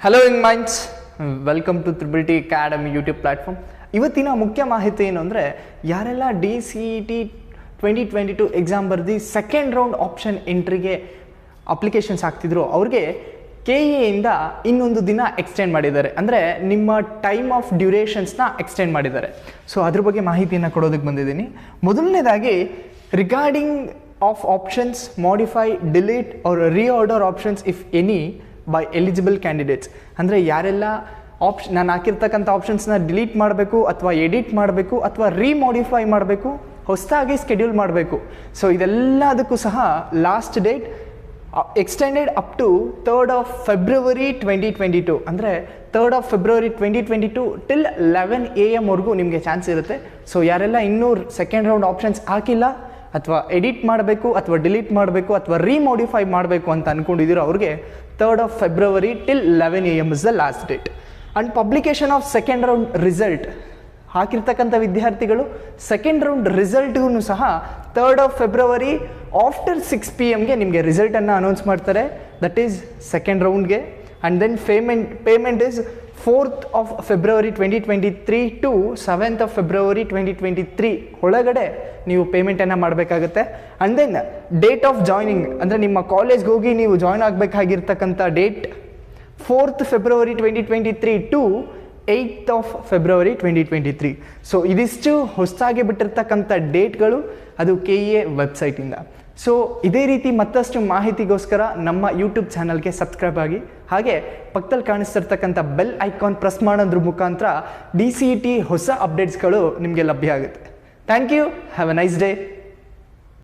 Hello young minds, welcome to triple T academy YouTube platform. ಇವತ್ತಿನ ಮುಖ್ಯ ಮಾಹಿತಿ ಏನು ಅಂದರೆ, ಯಾರೆಲ್ಲ DCET 2022 ಎಕ್ಸಾಮ್ ಬರ್ದು ಸೆಕೆಂಡ್ ರೌಂಡ್ ಆಪ್ಷನ್ ಎಂಟ್ರಿಗೆ ಅಪ್ಲಿಕೇಶನ್ಸ್ ಹಾಕ್ತಿದ್ರು ಅವ್ರಿಗೆ KE ಇಂದ ಇನ್ನೊಂದು ದಿನ ಎಕ್ಸ್ಟೆಂಡ್ ಮಾಡಿದ್ದಾರೆ. ಅಂದರೆ ನಿಮ್ಮ ಟೈಮ್ ಆಫ್ ಡ್ಯೂರೇಷನ್ಸ್ನ ಎಕ್ಸ್ಟೆಂಡ್ ಮಾಡಿದ್ದಾರೆ. ಸೊ ಅದ್ರ ಬಗ್ಗೆ ಮಾಹಿತಿಯನ್ನು ಕೊಡೋದಕ್ಕೆ ಬಂದಿದ್ದೀನಿ. ಮೊದಲನೇದಾಗಿ regarding of options modify, delete or reorder options if any by eligible candidates. ಅಂದರೆ ಯಾರೆಲ್ಲ ನಾನು ಹಾಕಿರ್ತಕ್ಕಂಥ ಆಪ್ಷನ್ಸ್ನ ಡಿಲೀಟ್ ಮಾಡಬೇಕು ಅಥವಾ ಎಡಿಟ್ ಮಾಡಬೇಕು ಅಥವಾ ರೀಮಾಡಿಫೈ ಮಾಡಬೇಕು, ಹೊಸದಾಗಿ ಸ್ಕೆಡ್ಯೂಲ್ ಮಾಡಬೇಕು. ಸೊ ಇದೆಲ್ಲದಕ್ಕೂ ಸಹ last date extended up to 3rd of February 2022. ಅಂದರೆ 3rd of February 2022 till 11 AM ವರೆಗೂ ನಿಮಗೆ ಚಾನ್ಸ್ ಇರುತ್ತೆ. ಸೊ ಯಾರೆಲ್ಲ ಇನ್ನೂ ಸೆಕೆಂಡ್ ರೌಂಡ್ ಆಪ್ಷನ್ಸ್ ಹಾಕಿಲ್ಲ ಅಥವಾ ಎಡಿಟ್ ಮಾಡಬೇಕು ಅಥವಾ ಡಿಲೀಟ್ ಮಾಡಬೇಕು ಅಥವಾ ರೀಮಾಡಿಫೈ ಮಾಡಬೇಕು ಅಂತ ಅಂದ್ಕೊಂಡಿದ್ದೀರೋ ಅವ್ರಿಗೆ 3rd of February till 11 AM is the last date. And publication of second round result ಹಾಕಿರ್ತಕ್ಕಂಥ ವಿದ್ಯಾರ್ಥಿಗಳು ಸೆಕೆಂಡ್ ರೌಂಡ್ ರಿಸಲ್ಟ್ಗೂ ಸಹ 3rd of February after 6 PM ನಿಮಗೆ ರಿಸಲ್ಟನ್ನು ಅನೌನ್ಸ್ ಮಾಡ್ತಾರೆ. ದಟ್ ಈಸ್ ಸೆಕೆಂಡ್ ರೌಂಡ್ಗೆ. And then payment is 4th of February 2023 to 7th of February 2023 ಒಳಗಡೆ ನೀವು ಪೇಮೆಂಟನ್ನು ಮಾಡಬೇಕಾಗುತ್ತೆ. And then date of joining, ಅಂದರೆ ನಿಮ್ಮ ಕಾಲೇಜ್ಗೆ ಹೋಗಿ ನೀವು ಜಾಯ್ನ್ ಆಗಬೇಕಾಗಿರ್ತಕ್ಕಂಥ date 4th February 2023 to 8th of February 2023. So ಇದಿಷ್ಟು ಹೊಸದಾಗಿ ಬಿಟ್ಟಿರ್ತಕ್ಕಂಥ ಡೇಟ್ಗಳು, ಅದು KEA ವೆಬ್ಸೈಟಿಂದ. ಸೊ ಇದೇ ರೀತಿ ಮತ್ತಷ್ಟು ಮಾಹಿತಿಗೋಸ್ಕರ ನಮ್ಮ ಯೂಟ್ಯೂಬ್ ಚಾನಲ್ಗೆ ಸಬ್ಸ್ಕ್ರೈಬ್ ಆಗಿ, ಹಾಗೆ ಪಕ್ಕದಲ್ಲಿ ಕಾಣಿಸ್ತಿರ್ತಕ್ಕಂಥ ಬೆಲ್ ಐಕಾನ್ ಪ್ರೆಸ್ ಮಾಡೋದ್ರ ಮುಖಾಂತರ DCET ಹೊಸ ಅಪ್ಡೇಟ್ಸ್ಗಳು ನಿಮಗೆ ಲಭ್ಯ ಆಗುತ್ತೆ. Thank you. Have a nice day.